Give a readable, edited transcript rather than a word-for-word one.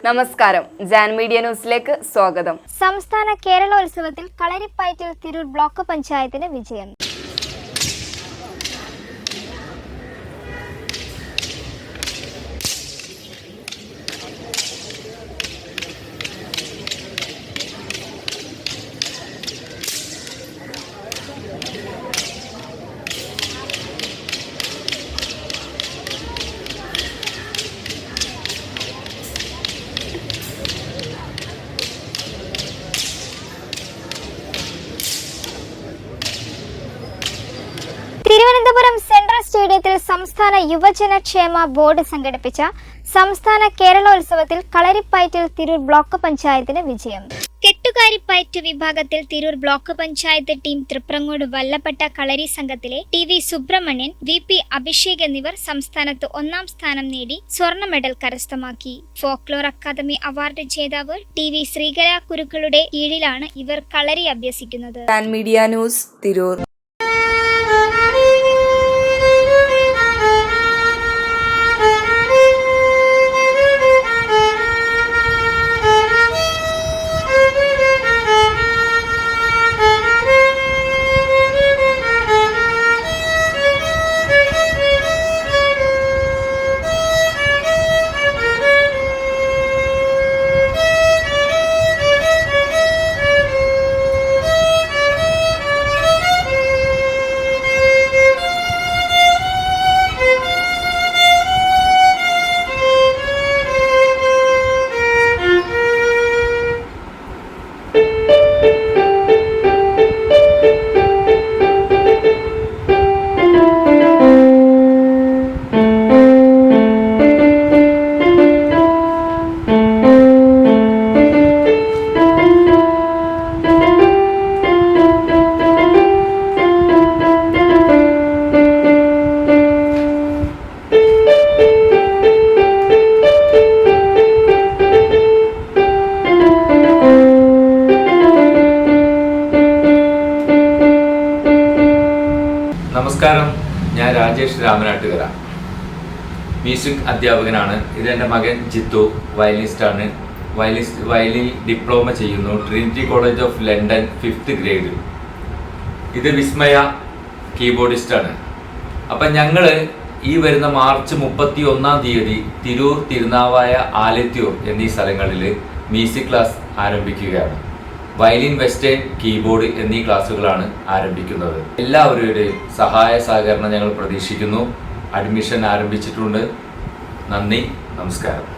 നമസ്കാരം, ജാൻ മീഡിയ ന്യൂസിലേക്ക് സ്വാഗതം. സംസ്ഥാന കേരളോത്സവത്തിൽ കളരിപ്പയറ്റിൽ തിരൂർ ബ്ലോക്ക് പഞ്ചായത്തിന് വിജയം. തിരുവനന്തപുരം സെൻട്രൽ സ്റ്റേഡിയത്തിൽ സംസ്ഥാന യുവജനക്ഷേമ ബോർഡ് സംഘടിപ്പിച്ച സംസ്ഥാന കേരളോത്സവത്തിൽ കളരിപ്പയറ്റിൽ തിരൂർ ബ്ലോക്ക് പഞ്ചായത്തിന് വിജയം. കെട്ടുകാരിപ്പയറ്റ് വിഭാഗത്തിൽ തിരൂർ ബ്ലോക്ക് പഞ്ചായത്ത് ടീം തൃപ്രങ്ങോട് വല്ലപ്പെട്ട കളരി സംഘത്തിലെ TV സുബ്രഹ്മണ്യൻ, VP അഭിഷേക് എന്നിവർ സംസ്ഥാനത്ത് 1ാം സ്ഥാനം നേടി സ്വർണ്ണ മെഡൽ കരസ്ഥമാക്കി. ഫോക്ലോർ അക്കാദമി അവാർഡ് ജേതാവ് TV ശ്രീകല കുരുക്കളുടെ കീഴിലാണ് ഇവർ കളരി അഭ്യസിക്കുന്നത്. Jan media news, Tirur. നമസ്കാരം, ഞാൻ രാജേഷ് രാമനാട്ടുകര, മ്യൂസിക് അധ്യാപകനാണ്. ഇതെൻ്റെ മകൻ ജിത്തു, വയലിനിസ്റ്റാണ്. വയലിൻ ഡിപ്ലോമ ചെയ്യുന്നു, Trinity college of London 5th grade. ഇത് വിസ്മയ, കീബോർഡിസ്റ്റാണ്. അപ്പം ഞങ്ങൾ ഈ വരുന്ന മാർച്ച് 31-ാം തീയതി തിരൂർ, തിരുനാവായ, ആലത്തിയൂർ എന്നീ സ്ഥലങ്ങളിൽ മ്യൂസിക് ക്ലാസ് ആരംഭിക്കുകയാണ്. വയലിൻ, വെസ്റ്റേൺ, കീബോർഡ് എന്നീ ക്ലാസ്സുകളാണ് ആരംഭിക്കുന്നത്. എല്ലാവരുടെയും സഹായ സഹകരണം ഞങ്ങൾ പ്രതീക്ഷിക്കുന്നു. അഡ്മിഷൻ ആരംഭിച്ചിട്ടുണ്ട്. നന്ദി, നമസ്കാരം.